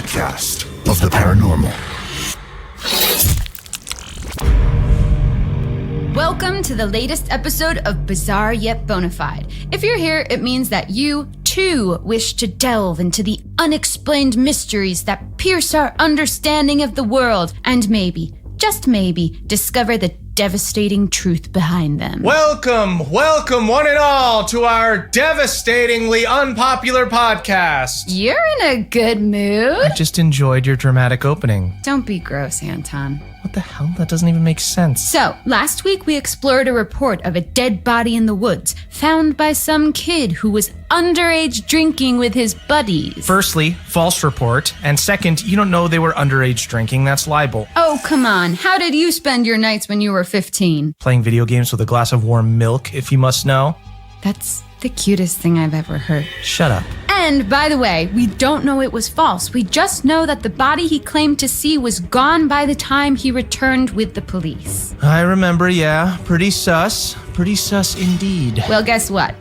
podcast of the paranormal. Welcome to the latest episode of Bizarre Yet Bonafide. If you're here, it means that you, too, wish to delve into the unexplained mysteries that pierce our understanding of the world and maybe, just maybe, discover the devastating truth behind them. Welcome one and all to our devastatingly unpopular podcast. You're in a good mood. I just enjoyed your dramatic opening. Don't be gross, Anton. What the hell? That doesn't even make sense. So, last week we explored a report of a dead body in the woods, found by some kid who was underage drinking with his buddies. Firstly, false report. And second, you don't know they were underage drinking. That's libel. Oh, come on. How did you spend your nights when you were 15? Playing video games with a glass of warm milk, if you must know. That's the cutest thing I've ever heard. Shut up. And, by the way, we don't know it was false. We just know that the body he claimed to see was gone by the time he returned with the police. I remember, yeah. Pretty sus. Pretty sus indeed. Well, guess what?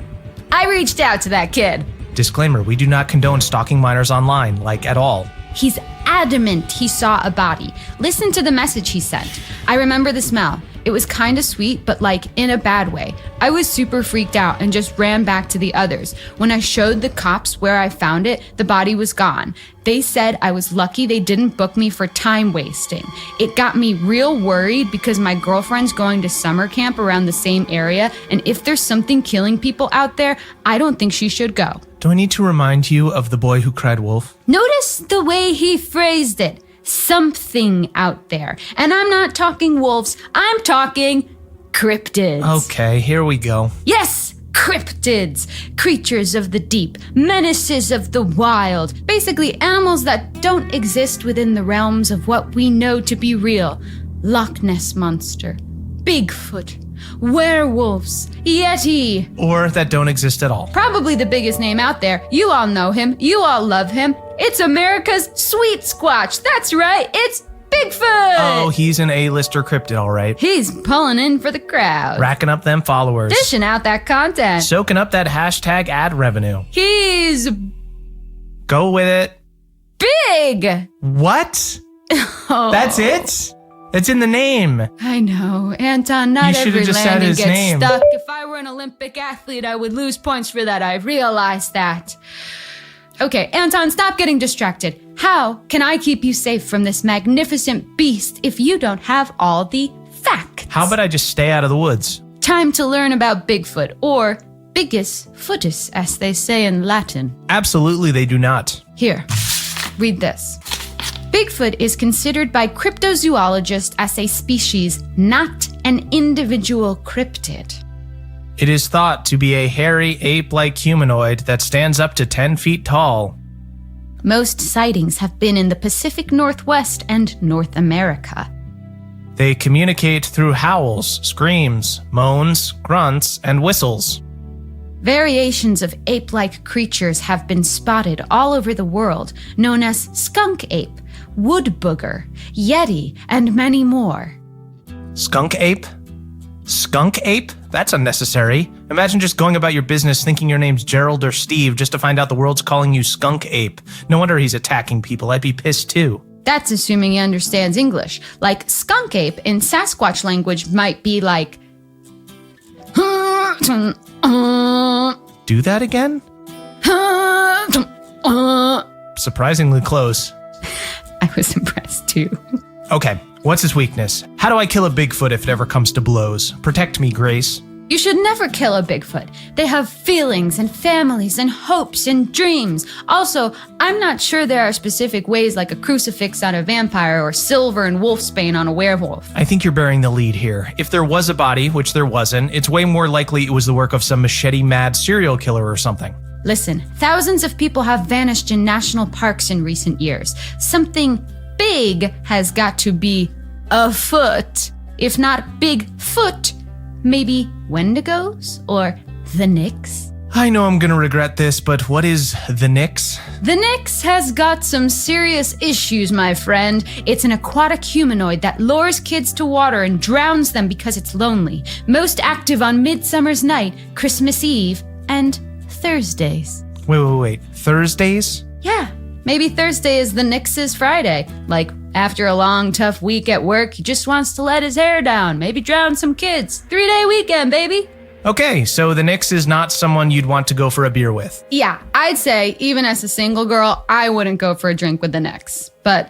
I reached out to that kid. Disclaimer, we do not condone stalking minors online, like at all. He's adamant he saw a body. Listen to the message he sent. I remember the smell. It was kind of sweet, but like in a bad way. I was super freaked out and just ran back to the others. When I showed the cops where I found it, the body was gone. They said I was lucky they didn't book me for time wasting. It got me real worried because my girlfriend's going to summer camp around the same area, and if there's something killing people out there, I don't think she should go. Do I need to remind you of the boy who cried wolf? Notice the way he phrased it. Something out there. And I'm not talking wolves, I'm talking cryptids. Okay, here we go. Yes, cryptids. Creatures of the deep, menaces of the wild. Basically, animals that don't exist within the realms of what we know to be real. Loch Ness Monster, Bigfoot, werewolves, Yeti. Or that don't exist at all. Probably the biggest name out there. You all know him. You all love him. It's America's Sweet Squatch. That's right. It's Bigfoot. Oh, he's an A-lister cryptid, all right. He's pulling in for the crowd. Racking up them followers. Dishing out that content. Soaking up that hashtag ad revenue. He's Go with it. big. What? Oh. That's it? It's in the name. I know. Anton, not You should've every just said landing his gets name. stuck. If I were an Olympic athlete, I would lose points for that. I realize that. Okay, Anton, stop getting distracted. How can I keep you safe from this magnificent beast if you don't have all the facts? How about I just stay out of the woods? Time to learn about Bigfoot, or Bigus footus, as they say in Latin. Absolutely, they do not. Here, read this. Bigfoot is considered by cryptozoologists as a species, not an individual cryptid. It is thought to be a hairy, ape-like humanoid that stands up to 10 feet tall. Most sightings have been in the Pacific Northwest and North America. They communicate through howls, screams, moans, grunts, and whistles. Variations of ape-like creatures have been spotted all over the world, known as skunk ape, wood booger, yeti, and many more. Skunk ape? Skunk ape? That's unnecessary. Imagine just going about your business thinking your name's Gerald or Steve just to find out the world's calling you skunk ape. No wonder he's attacking people. I'd be pissed too. That's assuming he understands English. Like skunk ape in Sasquatch language might be like... Do that again? Surprisingly close. I was impressed too. Okay, what's his weakness? How do I kill a Bigfoot if it ever comes to blows? Protect me, Grace. You should never kill a Bigfoot. They have feelings and families and hopes and dreams. Also, I'm not sure there are specific ways like a crucifix on a vampire or silver and wolfsbane on a werewolf. I think you're bearing the lead here. If there was a body, which there wasn't, it's way more likely it was the work of some machete-mad serial killer or something. Listen, thousands of people have vanished in national parks in recent years. Something big has got to be afoot. If not Bigfoot, maybe Wendigos or the Nix? I know I'm gonna regret this, but what is the Nix? The Nix has got some serious issues, my friend. It's an aquatic humanoid that lures kids to water and drowns them because it's lonely. Most active on Midsummer's Night, Christmas Eve, and Thursdays. Wait. Thursdays? Yeah, Maybe Thursday is the Nix's Friday. Like, after a long, tough week at work, he just wants to let his hair down, maybe drown some kids. 3-day weekend, baby. Okay, so the Nix is not someone you'd want to go for a beer with. Yeah, I'd say, even as a single girl, I wouldn't go for a drink with the Nix. But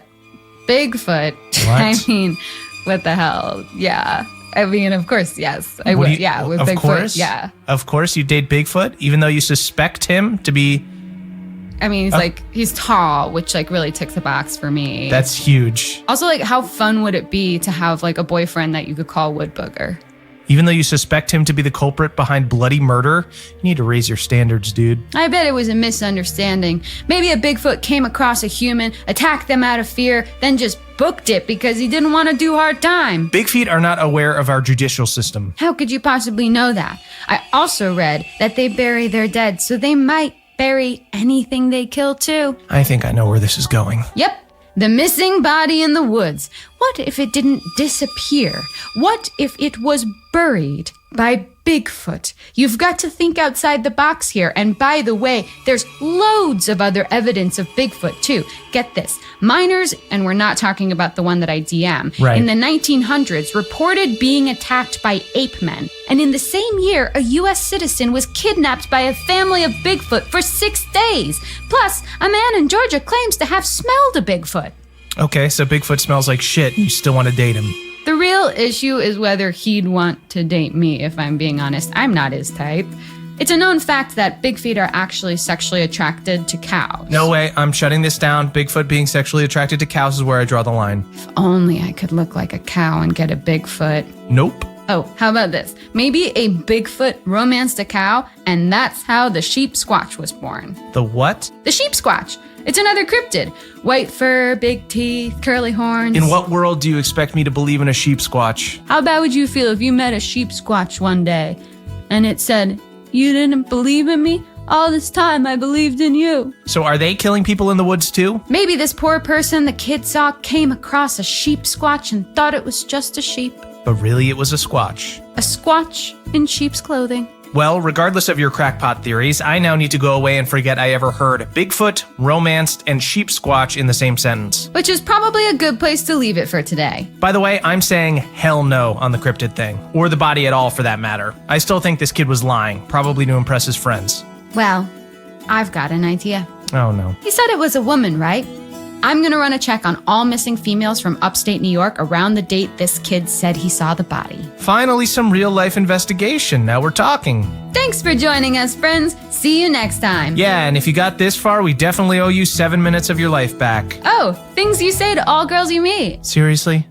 Bigfoot, I mean, what the hell? Yeah. I mean, of course, yes. I would, yeah, with Bigfoot, course? yeah. Of course, you date Bigfoot, even though you suspect him to be... I mean, he's tall, which, like, really ticks the box for me. That's huge. Also, like, how fun would it be to have, like, a boyfriend that you could call Wood Booger? Even though you suspect him to be the culprit behind bloody murder, you need to raise your standards, dude. I bet it was a misunderstanding. Maybe a Bigfoot came across a human, attacked them out of fear, then just booked it because he didn't want to do hard time. Big feet are not aware of our judicial system. How could you possibly know that? I also read that they bury their dead, so they might bury anything they kill too. I think I know where this is going. Yep. The missing body in the woods. What if it didn't disappear? What if it was buried by Bigfoot? You've got to think outside the box here. And by the way, there's loads of other evidence of Bigfoot too. Get this. Miners, and we're not talking about the one that I DM, in the 1900s reported being attacked by ape men. And in the same year, a U.S. citizen was kidnapped by a family of Bigfoot for 6 days. Plus, a man in Georgia claims to have smelled a Bigfoot. Okay, so Bigfoot smells like shit and you still want to date him. The real issue is whether he'd want to date me, if I'm being honest. I'm not his type. It's a known fact that big feet are actually sexually attracted to cows. No way, I'm shutting this down. Bigfoot being sexually attracted to cows is where I draw the line. If only I could look like a cow and get a Bigfoot. Nope. Oh, how about this? Maybe a Bigfoot romanced a cow, and that's how the sheep squatch was born. The what? The sheep squatch. It's another cryptid. White fur, big teeth, curly horns. In what world do you expect me to believe in a sheep squatch? How bad would you feel if you met a sheep squatch one day and it said, "You didn't believe in me? All this time I believed in you." So are they killing people in the woods too? Maybe this poor person the kid saw came across a sheep squatch and thought it was just a sheep. But really it was a squatch. A squatch in sheep's clothing. Well, regardless of your crackpot theories, I now need to go away and forget I ever heard Bigfoot, romanced, and sheep squatch in the same sentence. Which is probably a good place to leave it for today. By the way, I'm saying hell no on the cryptid thing. Or the body at all for that matter. I still think this kid was lying, probably to impress his friends. Well, I've got an idea. Oh no. He said it was a woman, right? I'm gonna run a check on all missing females from upstate New York around the date this kid said he saw the body. Finally, some real-life investigation. Now we're talking. Thanks for joining us, friends. See you next time. Yeah, and if you got this far, we definitely owe you 7 minutes of your life back. Oh, things you say to all girls you meet. Seriously?